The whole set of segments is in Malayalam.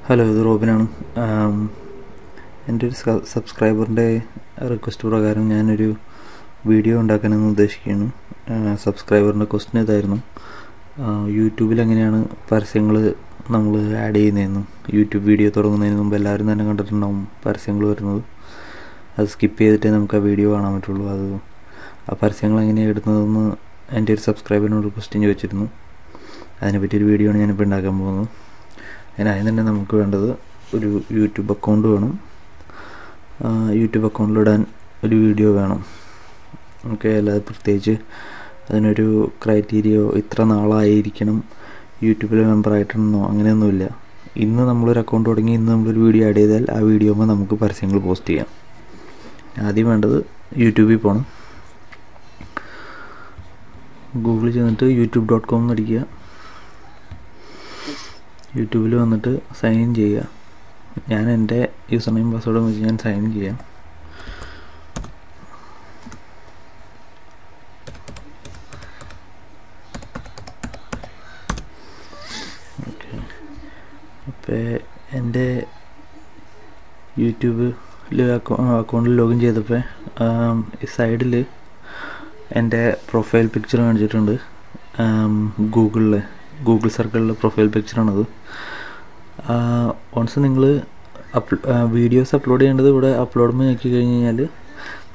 ഹലോ, ഇത് റോബിനാണ്. എൻ്റെ ഒരു സബ്സ്ക്രൈബറിൻ്റെ റിക്വസ്റ്റ് പ്രകാരം ഞാനൊരു വീഡിയോ ഉണ്ടാക്കാനെന്ന് ഉദ്ദേശിക്കുകയാണ്. സബ്സ്ക്രൈബറിൻ്റെ ക്വസ്റ്റ്യൻ ഇതായിരുന്നു: യൂട്യൂബിൽ എങ്ങനെയാണ് പരസ്യങ്ങൾ നമ്മൾ ആഡ് ചെയ്യുന്നതെന്നും. യൂട്യൂബ് വീഡിയോ തുടങ്ങുന്നതിന് മുമ്പ് എല്ലാവരും തന്നെ കണ്ടിട്ടുണ്ടാവും പരസ്യങ്ങൾ വരുന്നത്. അത് സ്കിപ്പ് ചെയ്തിട്ടേ നമുക്ക് ആ വീഡിയോ കാണാൻ പറ്റുള്ളൂ. ആ പരസ്യങ്ങൾ എങ്ങനെയാണ് ഇടുന്നതെന്ന് എൻ്റെ ഒരു സബ്സ്ക്രൈബറിനോട് ക്വസ്റ്റ്യൻ ചോദിച്ചിരുന്നു. അതിനെപ്പറ്റി ഒരു വീഡിയോ ആണ് ഞാനിപ്പോൾ ഉണ്ടാക്കാൻ പോകുന്നത്. അതിനാദ്യം തന്നെ നമുക്ക് വേണ്ടത് ഒരു യൂട്യൂബ് അക്കൗണ്ട് വേണം. യൂട്യൂബ് അക്കൗണ്ടിലിടാൻ ഒരു വീഡിയോ വേണം. ഓക്കെ, അല്ലാതെ പ്രത്യേകിച്ച് അതിനൊരു ക്രൈറ്റീരിയോ ഇത്ര നാളായിരിക്കണം യൂട്യൂബിൽ മെമ്പറായിട്ടുണ്ടെന്നോ അങ്ങനെയൊന്നുമില്ല. ഇന്ന് നമ്മളൊരു അക്കൗണ്ട് തുടങ്ങി ഇന്ന് നമ്മളൊരു വീഡിയോ ആഡ് ചെയ്താൽ ആ വീഡിയോയിൽ നമുക്ക് പരസ്യങ്ങൾ പോസ്റ്റ് ചെയ്യാം. ആദ്യം വേണ്ടത് യൂട്യൂബിൽ പോകണം. ഗൂഗിളിൽ ചെന്നിട്ട് youtube.com എന്നടിക്കുക. യൂട്യൂബിൽ വന്നിട്ട് സൈൻ ഇൻ ചെയ്യുക. ഞാൻ എൻ്റെ യൂസർ നെയിം പാസ്വേഡും വെച്ച് ഞാൻ സൈൻ ഇൻ ചെയ്യാം. ഓക്കെ, അപ്പോൾ എൻ്റെ യൂട്യൂബിൽ അക്കൗണ്ടിൽ ലോഗിൻ ചെയ്തപ്പോൾ ഈ സൈഡിൽ എൻ്റെ പ്രൊഫൈൽ പിക്ചർ കാണിച്ചിട്ടുണ്ട്. ഗൂഗിൾ സർക്കിളിലെ പ്രൊഫൈൽ പിക്ചറാണത്. വൺസ് നിങ്ങൾ വീഡിയോസ് അപ്ലോഡ് ചെയ്യേണ്ടത് ഇവിടെ അപ്ലോഡ് നോക്കി കഴിഞ്ഞ് കഴിഞ്ഞാൽ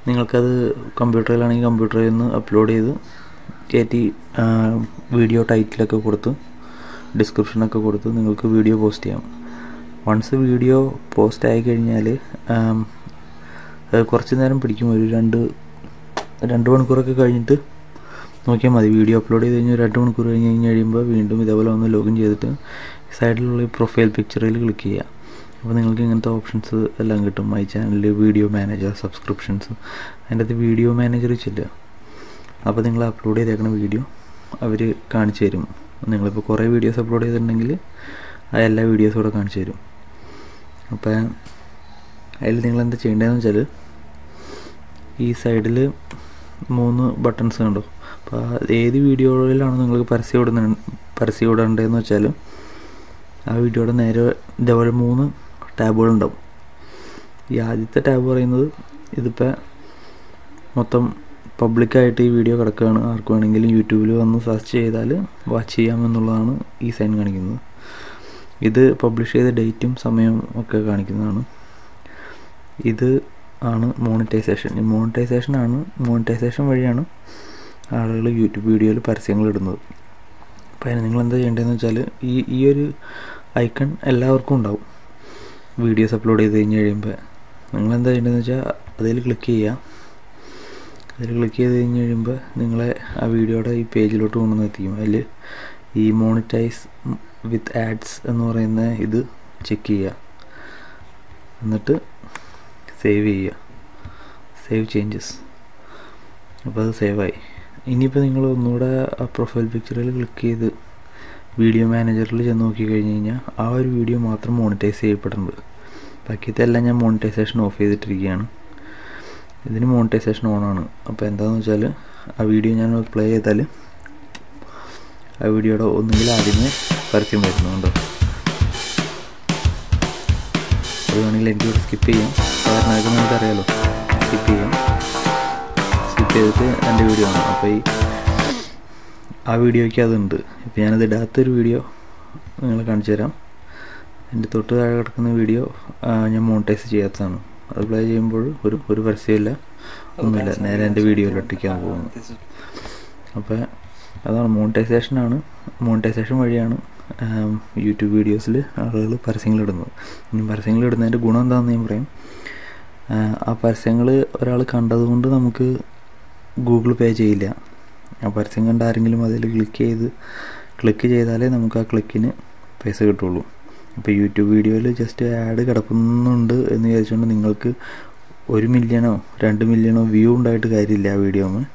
നിങ്ങൾക്കത് കമ്പ്യൂട്ടറിലാണെങ്കിൽ കമ്പ്യൂട്ടറിൽ നിന്ന് അപ്ലോഡ് ചെയ്ത് കയറ്റി വീഡിയോ ടൈറ്റിലൊക്കെ കൊടുത്ത് ഡിസ്ക്രിപ്ഷനൊക്കെ കൊടുത്ത് നിങ്ങൾക്ക് വീഡിയോ പോസ്റ്റ് ചെയ്യാം. വൺസ് വീഡിയോ പോസ്റ്റ് ആയി കഴിഞ്ഞാൽ അത് കുറച്ച് നേരം പിടിക്കും. ഒരു രണ്ട് മണിക്കൂറൊക്കെ കഴിഞ്ഞിട്ട് നോക്കിയാൽ മതി. വീഡിയോ അപ്ലോഡ് ചെയ്ത് കഴിഞ്ഞ് 2 മണിക്കൂർ കഴിയുമ്പോൾ വീണ്ടും ഇതേപോലെ ഒന്ന് ലോഗിൻ ചെയ്തിട്ട് സൈഡിലുള്ള പ്രൊഫൈൽ പിക്ചറിൽ ക്ലിക്ക് ചെയ്യുക. അപ്പോൾ നിങ്ങൾക്ക് ഇങ്ങനത്തെ ഓപ്ഷൻസ് എല്ലാം കിട്ടും. My channel, video manager, subscriptions. അതിൻ്റെ അകത്ത് വീഡിയോ മാനേജർ ചെല്ലുക. അപ്പോൾ നിങ്ങൾ അപ്ലോഡ് ചെയ്തേക്കുന്ന വീഡിയോ അവർ കാണിച്ചു തരും. നിങ്ങളിപ്പോൾ കുറേ വീഡിയോസ് അപ്ലോഡ് ചെയ്തിട്ടുണ്ടെങ്കിൽ ആ എല്ലാ വീഡിയോസും കൂടെ കാണിച്ചു തരും. അപ്പോൾ അതിൽ നിങ്ങളെന്താ ചെയ്യേണ്ടതെന്ന് വെച്ചാൽ ഈ സൈഡിൽ 3 ബട്ടൺസ് കണ്ടോ. അപ്പോൾ ഏത് വീഡിയോയിലാണ് നിങ്ങൾക്ക് പരസ്യം ഇടേണ്ടതെന്ന് വെച്ചാൽ ആ വീഡിയോയുടെ നേരെ ഇതേപോലെ 3 ടാബുകളുണ്ടാവും. ഈ ആദ്യത്തെ ടാബ് പറയുന്നത് ഇതിപ്പോൾ മൊത്തം പബ്ലിക്കായിട്ട് ഈ വീഡിയോ കിടക്കുകയാണ്. ആർക്ക് വേണമെങ്കിലും യൂട്യൂബിൽ വന്ന് സെർച്ച് ചെയ്താൽ വാച്ച് ചെയ്യാമെന്നുള്ളതാണ് ഈ സൈൻ കാണിക്കുന്നത്. ഇത് പബ്ലിഷ് ചെയ്ത ഡേറ്റും സമയവും ഒക്കെ കാണിക്കുന്നതാണ്. ഇത് ആണ് മോണിറ്റൈസേഷൻ. ഈ മോണിറ്റൈസേഷൻ വഴിയാണ് ആളുകൾ യൂട്യൂബ് വീഡിയോയിൽ പരസ്യങ്ങൾ ഇടുന്നത്. അപ്പോൾ അതിന് നിങ്ങൾ എന്താ ചെയ്യേണ്ടതെന്ന് വെച്ചാൽ ഈ ഒരു ഐക്കൺ എല്ലാവർക്കും ഉണ്ടാവും. വീഡിയോസ് അപ്ലോഡ് ചെയ്ത് കഴിയുമ്പോൾ നിങ്ങളെന്താ ചെയ്യേണ്ടതെന്ന് വെച്ചാൽ അതിൽ ക്ലിക്ക് ചെയ്യുക. അതിൽ ക്ലിക്ക് ചെയ്ത് കഴിയുമ്പോൾ നിങ്ങളെ ആ വീഡിയോയുടെ ഈ പേജിലോട്ട് കൊണ്ടുവന്ന് എത്തിക്കും. അതിൽ ഈ മോണിറ്റൈസ് വിത്ത് ആഡ്സ് എന്ന് പറയുന്ന ഇത് ചെക്ക് ചെയ്യുക. എന്നിട്ട് സേവ് ചേഞ്ചസ്. അപ്പോൾ അത് സേവായി. ഇനിയിപ്പോൾ നിങ്ങൾ ഒന്നുകൂടെ ആ പ്രൊഫൈൽ പിക്ചറിൽ ക്ലിക്ക് ചെയ്ത് വീഡിയോ മാനേജറിൽ ചെന്ന് നോക്കി കഴിഞ്ഞ് കഴിഞ്ഞാൽ ആ ഒരു വീഡിയോ മാത്രം മോണിറ്റൈസ് ചെയ്യപ്പെടുന്നത്. ബാക്കിയതെല്ലാം ഞാൻ മോണിറ്റൈസേഷൻ ഓഫ് ചെയ്തിട്ടിരിക്കുകയാണ്. ഇതിന് മോണിറ്റൈസേഷൻ ഓണാണ്. അപ്പോൾ എന്താണെന്ന് വെച്ചാൽ ആ വീഡിയോ ഞാൻ പ്ലേ ചെയ്താൽ ആ വീഡിയോയുടെ ഒന്നുകിൽ ആദ്യമേ പരസ്യം വരുന്നുണ്ടോ. അത് വേണമെങ്കിൽ എനിക്കിവിടെ സ്കിപ്പ് ചെയ്യാം. കാരണം അത് നിങ്ങൾക്കറിയാലോ, സ്കിപ്പ് ചെയ്തിട്ട് എൻ്റെ വീഡിയോ ആണ്. അപ്പോൾ ആ വീഡിയോയ്ക്ക് അതുണ്ട്. ഇപ്പോൾ ഞാനത് ഇടാത്തൊരു വീഡിയോ നിങ്ങളെ കാണിച്ചു തരാം. എൻ്റെ തൊട്ട് താഴെ കിടക്കുന്ന വീഡിയോ ഞാൻ മോണിറ്റൈസ് ചെയ്യാത്തതാണ്. അത് പ്ലേ ചെയ്യുമ്പോൾ ഒരു പരസ്യമില്ല, ഒന്നുമില്ല. നേരെ എൻ്റെ വീഡിയോയിൽ ഒട്ടിക്കാൻ പോകുന്നു. അപ്പോൾ അതാണ് മോണിറ്റൈസേഷൻ വഴിയാണ് യൂട്യൂബ് വീഡിയോസിൽ ആളുകൾ പരസ്യങ്ങളിടുന്നത്. ഇനി പരസ്യങ്ങളിടുന്നതിൻ്റെ ഗുണം എന്താണെന്ന് ഞാൻ പറയും. ആ പരസ്യങ്ങൾ ഒരാൾ കണ്ടതുകൊണ്ട് നമുക്ക് ഗൂഗിൾ പേ ചെയ്യില്ല. ആ പരസ്യം കണ്ട ആരെങ്കിലും അതിൽ ക്ലിക്ക് ചെയ്താലേ നമുക്ക് ആ ക്ലിക്കിന് പൈസ കിട്ടുള്ളൂ. അപ്പോൾ യൂട്യൂബ് വീഡിയോയിൽ ജസ്റ്റ് ആഡ് കിടക്കുന്നുണ്ട് എന്ന് വിചാരിച്ചുകൊണ്ട് നിങ്ങൾക്ക് 1 മില്യണോ 2 മില്യണോ വ്യൂ ഉണ്ടായിട്ട് കാര്യമില്ല. ആ വീഡിയോയിൽ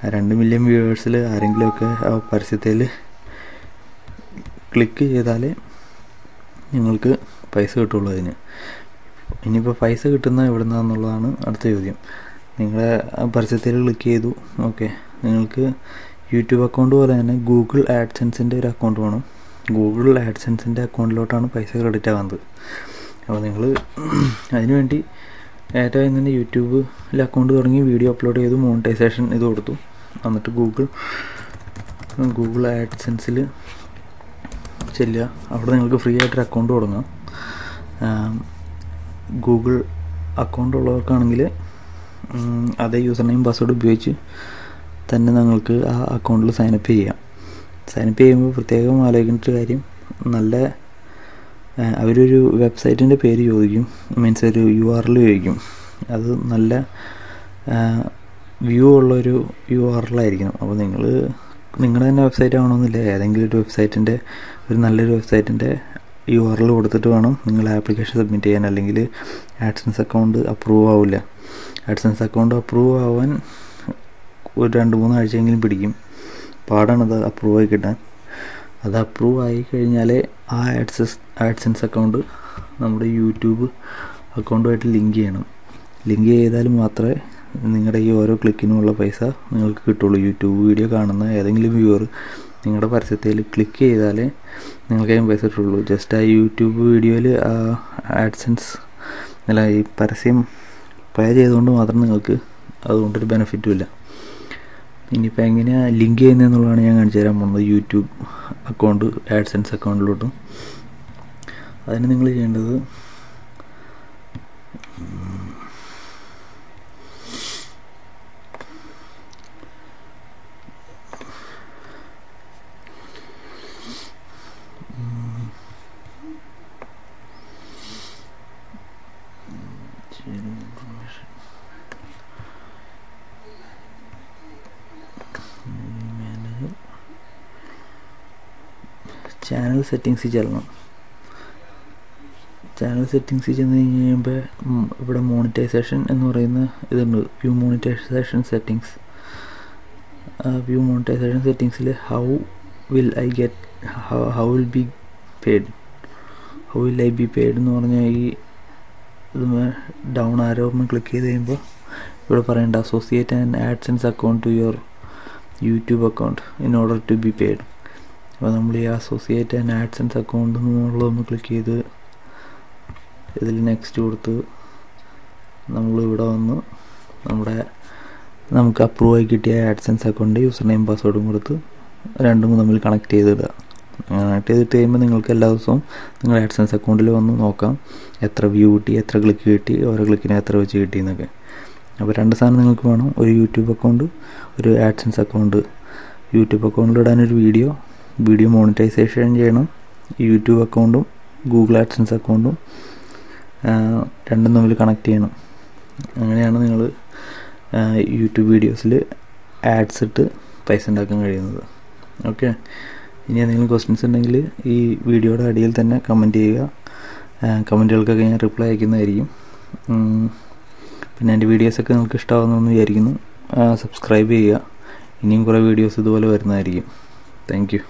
ആ 2 മില്യൺ വ്യൂവേഴ്സിൽ ആരെങ്കിലുമൊക്കെ ആ പരസ്യത്തിൽ ക്ലിക്ക് ചെയ്താലേ നിങ്ങൾക്ക് പൈസ കിട്ടുള്ളൂ അതിന്. ഇനിയിപ്പോൾ പൈസ കിട്ടുന്ന എവിടെ നിന്നാണെന്നുള്ളതാണ് അടുത്ത ചോദ്യം. നിങ്ങളെ പരസ്യത്തിൽ ക്ലിക്ക് ചെയ്തു, ഓക്കെ. നിങ്ങൾക്ക് യൂട്യൂബ് അക്കൗണ്ട് പോലെ തന്നെ ഗൂഗിൾ ആഡ്സെൻസിൻ്റെ ഒരു അക്കൗണ്ട് വേണം. ഗൂഗിൾ ആഡ്സെൻസിൻ്റെ അക്കൗണ്ടിലോട്ടാണ് പൈസ ക്രെഡിറ്റ് ആകുന്നത്. അപ്പോൾ നിങ്ങൾ അതിനുവേണ്ടി ഏറ്റവും തന്നെ യൂട്യൂബിൽ അക്കൗണ്ട് തുടങ്ങി വീഡിയോ അപ്ലോഡ് ചെയ്തു, മോണിറ്റൈസേഷൻ ഇത് കൊടുത്തു. എന്നിട്ട് ഗൂഗിൾ ആഡ്സെൻസിൽ ചെല്ലുക. അവിടെ നിങ്ങൾക്ക് ഫ്രീ ആയിട്ടൊരു അക്കൗണ്ട് തുടങ്ങാം. ഗൂഗിൾ അക്കൗണ്ട് ഉള്ളവർക്കാണെങ്കിൽ അതേ യൂസർ നെയിം പാസ്വേഡ് ഉപയോഗിച്ച് തന്നെ നിങ്ങൾക്ക് ആ അക്കൗണ്ടിൽ സൈനപ്പ് ചെയ്യാം. സൈനപ്പ് ചെയ്യുമ്പോൾ പ്രത്യേകം ആലോചിക്കേണ്ട ഒരു കാര്യം, നല്ല അവരൊരു വെബ്സൈറ്റിൻ്റെ പേര് ചോദിക്കും, മീൻസ് ഒരു URL ചോദിക്കും. അത് നല്ല വ്യൂ ഉള്ളൊരു URL ആയിരിക്കണം. അപ്പോൾ നിങ്ങളുടെ തന്നെ വെബ്സൈറ്റ് ആവണമെന്നില്ല, ഏതെങ്കിലും ഒരു വെബ്സൈറ്റിൻ്റെ നല്ലൊരു വെബ്സൈറ്റിൻ്റെ URL കൊടുത്തിട്ട് വേണം നിങ്ങൾ ആപ്ലിക്കേഷൻ സബ്മിറ്റ് ചെയ്യാൻ. അല്ലെങ്കിൽ ആഡ്സെൻസ് അക്കൗണ്ട് അപ്രൂവ് ആവില്ല. ആഡ്സെൻസ് അക്കൗണ്ട് അപ്രൂവ് ആവാൻ ഒരു 2-3 ആഴ്ചയെങ്കിലും പിടിക്കും. പാടാണത് അപ്രൂവ് ആയി കിട്ടാൻ. അത് അപ്രൂവ് ആയി കഴിഞ്ഞാലേ ആ ആഡ്സെൻസ് അക്കൗണ്ട് നമ്മുടെ യൂട്യൂബ് അക്കൗണ്ടുമായിട്ട് ലിങ്ക് ചെയ്യണം. ലിങ്ക് ചെയ്താൽ മാത്രമേ നിങ്ങളുടെ ഈ ഓരോ ക്ലിക്കിനുമുള്ള പൈസ നിങ്ങൾക്ക് കിട്ടുള്ളൂ. യൂട്യൂബ് വീഡിയോ കാണുന്ന ഏതെങ്കിലും വ്യൂവർ നിങ്ങളുടെ പരസ്യത്തിൽ ക്ലിക്ക് ചെയ്താലേ നിങ്ങൾക്ക് അതിന് പൈസ കിട്ടുള്ളൂ. ജസ്റ്റ് ആ യൂട്യൂബ് വീഡിയോയിൽ ആ ആഡ്സെൻസ് അല്ല ഈ പരസ്യം പ്ലേ ചെയ്തുകൊണ്ട് മാത്രം നിങ്ങൾക്ക് അതുകൊണ്ടൊരു ബെനിഫിറ്റും ഇല്ല. ഇനിയിപ്പോൾ എങ്ങനെയാണ് ലിങ്ക് ചെയ്യുന്നതെന്നുള്ളതാണ് ഞാൻ കാണിച്ചു തരാൻ പോകുന്നത്. യൂട്യൂബ് അക്കൗണ്ട് ആഡ്സെൻസ് അക്കൗണ്ടിലോട്ടും അതിന് നിങ്ങൾ ചെയ്യേണ്ടത് ചാനൽ സെറ്റിങ്സിൽ ചെല്ലണം. ചാനൽ സെറ്റിങ്സിൽ ചെന്ന് കഴിയുമ്പോൾ ഇവിടെ മോണിറ്റൈസേഷൻ എന്ന് പറയുന്ന ഇതുണ്ട്, view monetisation settings. View monetisation സെറ്റിങ്സിൽ how will I be paid എന്ന് പറഞ്ഞാൽ ഈ ഇത് ഡൗൺ ആരോ ക്ലിക്ക് ചെയ്ത് കഴിയുമ്പോൾ ഇവിടെ പറയേണ്ട associate and AdSense account to your YouTube account in order to be paid. അപ്പോൾ നമ്മൾ ഈ അസോസിയേറ്റ് ആൻഡ് ആഡ്സെൻസ് അക്കൗണ്ട് എന്നുള്ളതൊന്ന് ക്ലിക്ക് ചെയ്ത് ഇതിൽ നെക്സ്റ്റ് കൊടുത്ത് നമ്മളിവിടെ വന്ന് നമുക്ക് അപ്രൂവ് ആയി കിട്ടിയ ആഡ്സെൻസ് അക്കൗണ്ട് യൂസർ നെയിം പാസ്വേഡും കൊടുത്ത് രണ്ടും തമ്മിൽ കണക്ട് ചെയ്തിടുക. കണക്ട് ചെയ്തിട്ട് കഴിയുമ്പോൾ നിങ്ങൾക്ക് എല്ലാ ദിവസവും നിങ്ങൾ ആഡ്സെൻസ് അക്കൗണ്ടിൽ വന്ന് നോക്കാം എത്ര വ്യൂ കിട്ടി, എത്ര ക്ലിക്ക് കിട്ടി, ഓരോ ക്ലിക്കിന് എത്ര വെച്ച് കിട്ടി എന്നൊക്കെ. അപ്പോൾ 2 സാധനം നിങ്ങൾക്ക് വേണം, ഒരു യൂട്യൂബ് അക്കൗണ്ട്, ഒരു ആഡ്സെൻസ് അക്കൗണ്ട്. യൂട്യൂബ് അക്കൗണ്ടിലിടാനൊരു വീഡിയോ മോണിറ്റൈസേഷൻ ചെയ്യണം. യൂട്യൂബ് അക്കൗണ്ടും ഗൂഗിൾ ആഡ്സെൻസ് അക്കൗണ്ടും രണ്ടും തമ്മിൽ കണക്ട് ചെയ്യണം. അങ്ങനെയാണ് നിങ്ങൾ യൂട്യൂബ് വീഡിയോസിൽ ആഡ്സ് ഇട്ട് പൈസ ഉണ്ടാക്കാൻ കഴിയുന്നത്. ഓക്കെ, ഇനി എന്തെങ്കിലും ക്വസ്റ്റ്യൻസ് ഉണ്ടെങ്കിൽ ഈ വീഡിയോയുടെ അടിയിൽ തന്നെ കമൻറ്റ് ചെയ്യുക. കമൻറ്റുകൾക്കൊക്കെ ഞാൻ റിപ്ലൈ അയക്കുന്നതായിരിക്കും. പിന്നെ എൻ്റെ വീഡിയോസൊക്കെ നിങ്ങൾക്ക് ഇഷ്ടമാകുമെന്ന് വിചാരിക്കുന്നു. സബ്സ്ക്രൈബ് ചെയ്യുക. ഇനിയും കുറേ വീഡിയോസ് ഇതുപോലെ വരുന്നതായിരിക്കും. Thank you.